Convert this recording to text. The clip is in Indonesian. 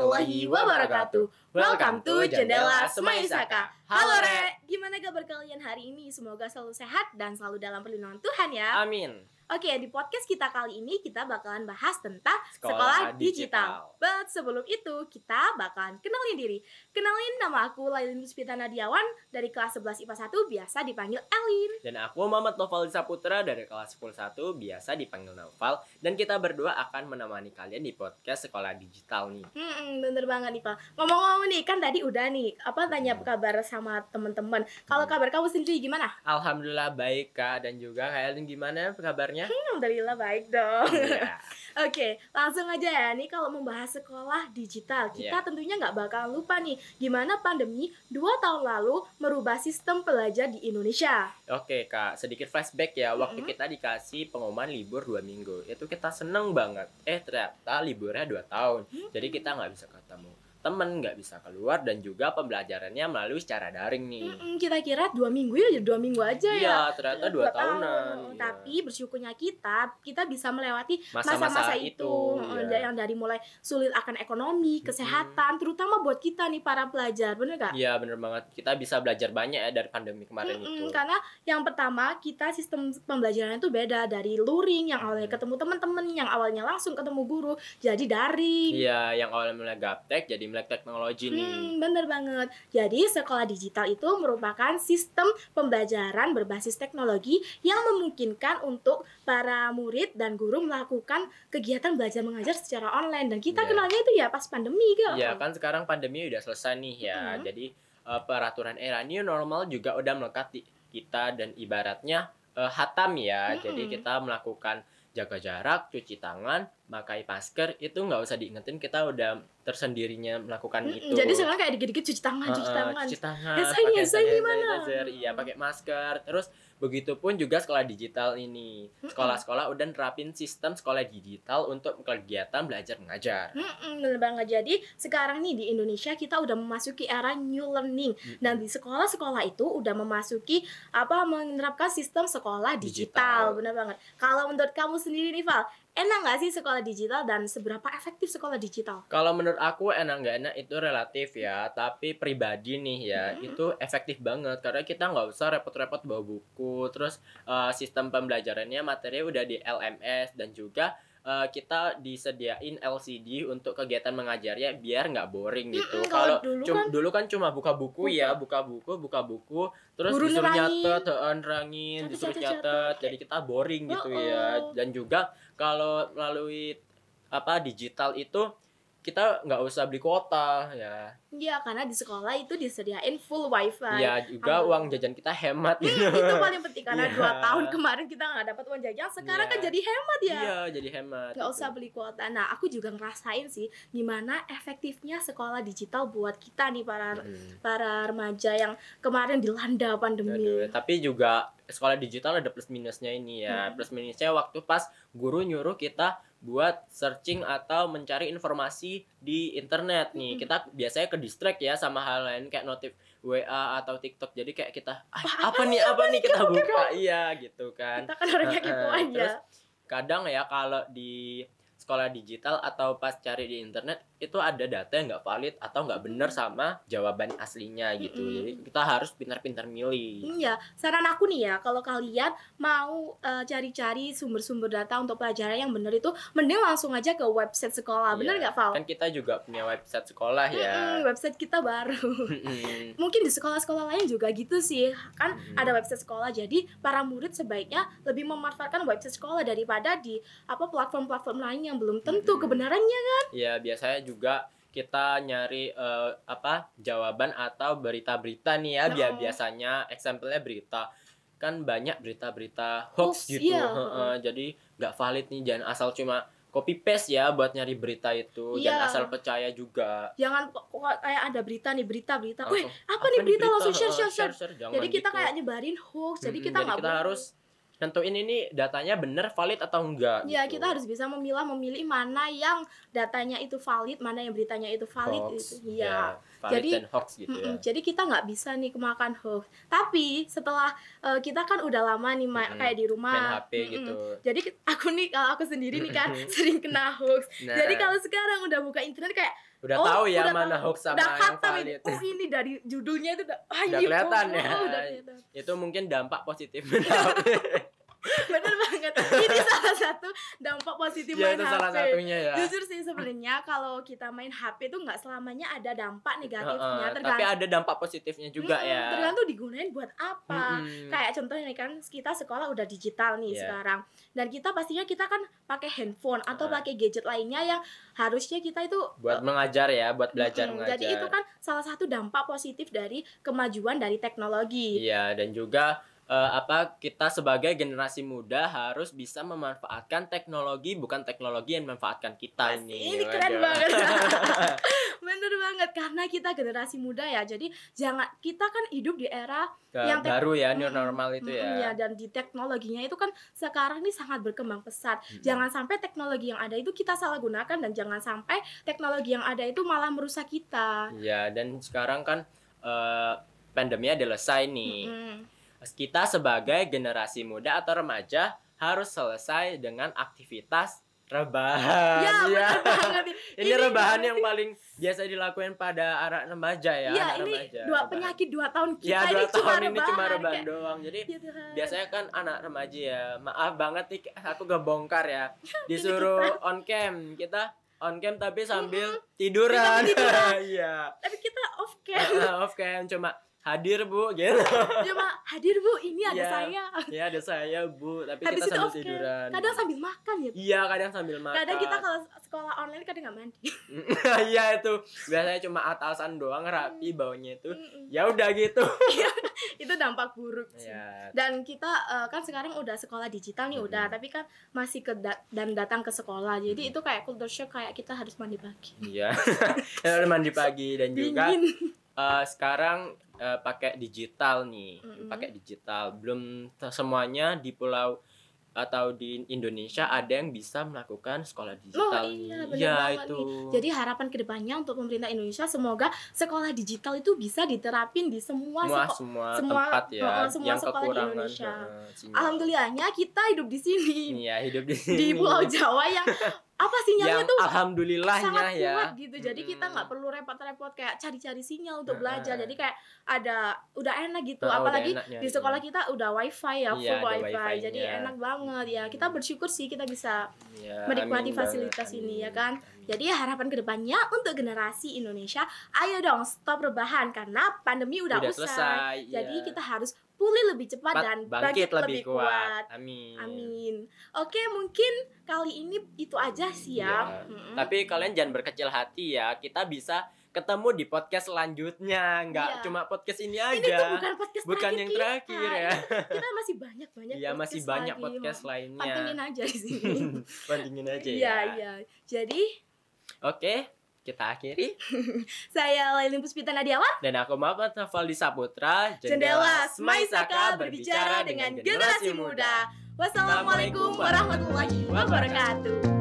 warahmatullahi wabarakatuh. Welcome to Jendela Semaisaka. Halo Re, gimana kabar kalian hari ini? Semoga selalu sehat dan selalu dalam perlindungan Tuhan ya. Amin. Oke, di podcast kita kali ini kita bakalan bahas tentang sekolah digital. But sebelum itu kita bakalan kenalin diri. Kenalin, nama aku Lailin Puspita Nadiawan dari kelas 11 IPA 1, biasa dipanggil Elin. Dan aku Muhammad Noval Saputra dari kelas 10 1, biasa dipanggil Noval. Dan kita berdua akan menemani kalian di podcast sekolah digital nih. Bener banget nih Pak. Ngomong-ngomong nih, kan tadi udah nih tanya kabar sama teman-teman. Kalau kabar kamu sendiri gimana? Alhamdulillah baik Kak, dan juga kalian gimana kabarnya? Alhamdulillah baik dong. Yeah. Oke, langsung aja ya. Nih kalau membahas sekolah digital, kita tentunya nggak bakal lupa nih gimana pandemi 2 tahun lalu merubah sistem belajar di Indonesia. Oke Kak, sedikit flashback ya. Waktu kita dikasih pengumuman libur 2 minggu, itu kita seneng banget. Ternyata liburnya 2 tahun. Jadi kita nggak bisa ketemu temen, nggak bisa keluar, dan juga pembelajarannya melalui secara daring nih. Kita kira 2 minggu ya, 2 minggu aja ya. Iya, ternyata 2 tahunan. Iya. Tapi bersyukurnya kita bisa melewati masa-masa itu. Yang dari mulai sulit akan ekonomi, kesehatan, terutama buat kita nih para pelajar, bener gak? Iya, bener banget. Kita bisa belajar banyak ya dari pandemi kemarin itu. Karena yang pertama, kita sistem pembelajaran itu beda dari luring, yang awalnya ketemu teman-teman, yang awalnya langsung ketemu guru, jadi daring. Iya, yang awalnya mulai gaptek jadi melek teknologi nih. Bener banget. Jadi sekolah digital itu merupakan sistem pembelajaran berbasis teknologi yang memungkinkan untuk para murid dan guru melakukan kegiatan belajar mengajar secara online. Dan kita kenalnya itu ya pas pandemi gitu. Iya, kan sekarang pandemi udah selesai nih ya. Jadi peraturan era new normal juga udah melekat di kita, dan ibaratnya hatam ya. Jadi kita melakukan jaga jarak, cuci tangan, pakai masker, itu nggak usah diingetin, kita udah tersendirinya melakukan itu. Jadi sekarang kayak dikit-dikit cuci tangan. Pakai sanitizer, iya, pakai masker. Terus begitupun juga sekolah digital ini. Sekolah-sekolah udah nerapin sistem sekolah digital untuk kegiatan belajar mengajar. Bener banget. Jadi sekarang nih di Indonesia kita udah memasuki era new learning. Dan di sekolah-sekolah itu udah memasuki menerapkan sistem sekolah digital. Bener banget. Kalau menurut kamu sendiri nih Val, enak nggak sih sekolah digital dan seberapa efektif sekolah digital? Kalau menurut aku enak nggak enak itu relatif ya, tapi pribadi nih ya, itu efektif banget karena kita nggak usah repot-repot bawa buku, terus sistem pembelajarannya materi udah di LMS, dan juga kita disediain LCD untuk kegiatan mengajarnya biar nggak boring gitu. Kalau dulu kan cuma buka buku, terus Guru disuruh nerangin. nerangin, disuruh nyatet, jadi kita boring gitu ya. Dan juga kalau melalui digital itu kita nggak usah beli kuota ya. Iya, karena di sekolah itu disediain full wifi. Iya, juga uang jajan kita hemat gitu. Itu paling penting karena 2 tahun kemarin kita nggak dapat uang jajan, sekarang kan jadi hemat ya. Iya, jadi hemat. Nggak usah beli kuota. Nah, aku juga ngerasain sih gimana efektifnya sekolah digital buat kita nih para remaja yang kemarin dilanda pandemi. Tapi juga sekolah digital ada plus minusnya ini ya. Plus minusnya waktu pas guru nyuruh kita buat searching atau mencari informasi di internet nih. Kita biasanya ke distract ya sama hal lain kayak notif WA atau TikTok. Jadi kayak kita apa nih kita buka. Iya gitu kan. Kita kan orangnya gitu aja. Terus kadang ya kalau di sekolah digital atau pas cari di internet itu ada data yang nggak valid atau nggak benar sama jawaban aslinya gitu. Jadi kita harus pintar-pintar milih. Iya, saran aku nih ya, kalau kalian mau cari-cari sumber-sumber data untuk pelajaran yang benar itu, mending langsung aja ke website sekolah. Bener nggak, Val? Kan kita juga punya website sekolah ya. Website kita baru. Mungkin di sekolah-sekolah lain juga gitu sih. Kan ada website sekolah, jadi para murid sebaiknya lebih memanfaatkan website sekolah daripada di platform-platform lain yang belum tentu kebenarannya kan. Iya, biasanya juga kita nyari jawaban atau berita-berita nih ya. Biasanya example-nya berita. Kan banyak berita-berita hoax gitu. Jadi nggak valid nih, jangan asal cuma copy paste ya buat nyari berita itu. Jangan asal percaya juga. Jangan kok kayak ada berita. Wih, apa nih berita langsung share. Jadi kita kayak nyebarin hoax. Jadi kita harus nentuin ini datanya benar, valid atau enggak. Ya, gitu. kita harus bisa memilih mana yang datanya itu valid, mana yang beritanya itu valid. Hoax, gitu. Iya. Valid Jadi dan hoax gitu ya. Jadi kita nggak bisa nih kemakan hoax. Tapi setelah kita kan udah lama nih kayak di rumah main HP gitu. Jadi kalau aku sendiri nih kan sering kena hoax. Nah. Jadi kalau sekarang udah buka internet kayak Udah Oh, tahu ya udah mana tahu. hoax sama Udah yang khatam ini. valid. Oh, ini dari judulnya itu udah Udah ini kelihatan bohong. ya. Udah kelihatan. Itu mungkin dampak positif. Bener banget. Ini salah satu dampak positif Ya main itu HP. salah satunya ya. Jujur sih sebenarnya kalau kita main HP itu nggak selamanya ada dampak negatifnya. Tapi ada dampak positifnya juga ya. Tergantung digunain buat apa. Mm-mm. Kayak contohnya nih kan kita sekolah udah digital nih Yeah. sekarang. Dan kita pastinya kita kan pakai handphone atau pakai gadget lainnya yang harusnya kita itu Buat mengajar ya, buat belajar mengajar. jadi itu kan salah satu dampak positif dari kemajuan dari teknologi. Iya, dan juga kita sebagai generasi muda harus bisa memanfaatkan teknologi, bukan teknologi yang memanfaatkan kita ini. Ini keren Waduh. banget. Bener banget karena kita generasi muda ya. Jadi kita kan hidup di era yang Baru ya, new normal itu ya, ya. dan di teknologinya itu kan sekarang ini sangat berkembang pesat. Jangan sampai teknologi yang ada itu kita salah gunakan dan jangan sampai teknologi yang ada itu malah merusak kita. Iya, dan sekarang kan pandeminya udah selesai nih. Kita sebagai generasi muda atau remaja harus selesai dengan aktivitas rebahan. Ya, bener banget. Ini rebahan yang paling biasa dilakukan pada anak remaja ya. Iya, anak ini remaja, penyakit 2 tahun kita ya, ini 2 cuma tahun rebahan. ini cuma rebahan Kayak, doang. Jadi ya Tuhan. biasanya kan anak remaja ya, maaf banget nih aku ngebongkar ya. Disuruh on cam, kita on cam tapi sambil tiduran. Iya. Tapi kita off cam. Off cam cuma hadir Bu gitu. Cuma hadir Bu, ini ada Iya. saya. Ya ada saya Bu, tapi Habis itu kita sambil off cam. tiduran. Kadang sambil makan ya. Iya, kadang sambil makan. Kadang kita kalau sekolah online kadang nggak mandi. Iya itu biasanya cuma atasan doang rapi, baunya itu. Ya udah gitu. Itu dampak buruk sih. Ya. Dan kita kan sekarang udah sekolah digital nih udah, tapi kan masih dan datang ke sekolah. Jadi itu kayak culture shock, kayak kita harus mandi pagi. Iya. Harus mandi pagi dan juga Dingin. sekarang pakai digital nih, pakai digital. Belum semuanya di pulau atau di Indonesia ada yang bisa melakukan sekolah digital. Iya, benar Ya, banget itu. nih. Jadi harapan kedepannya untuk pemerintah Indonesia semoga sekolah digital itu bisa diterapin di semua semua tempat ya semua yang sekolah di kekurangan Indonesia. sinyal. Alhamdulillahnya kita hidup di sini. Iya, hidup di sini. Di Pulau Jawa yang apa sinyalnya yang tuh alhamdulillahnya sangat ya. kuat gitu. Jadi kita nggak perlu repot-repot kayak cari-cari sinyal untuk belajar. Jadi kayak udah enak gitu. Apalagi udah enak di sekolah kita udah wifi ya, Iya, full ada wifi. wifi-nya. Jadi enak banget ya. Kita bersyukur sih kita bisa Ya, menikmati amin fasilitas banget, ini ya amin. kan. Jadi harapan kedepannya untuk generasi Indonesia, ayo dong stop rebahan karena pandemi udah usai. Jadi iya. kita harus pulih lebih cepat dan bangkit lebih kuat. Amin. Amin. Oke, mungkin kali ini itu aja sih ya. Iya. Tapi kalian jangan berkecil hati ya. Kita bisa ketemu di podcast selanjutnya, nggak Iya. cuma podcast ini Ini aja. tuh bukan podcast Bukan yang terakhir ya. Kita masih banyak Iya, masih banyak lagi. podcast lainnya. Pantengin aja di sini. Pentingin aja Iya, ya. iya. Jadi Oke, kita akhiri. saya Lailin Puspita Nadiawan. Dan aku Muhammad Nafaldi Saputra. Jendela Smaisaka berbicara dengan generasi muda. Wassalamualaikum warahmatullahi wabarakatuh.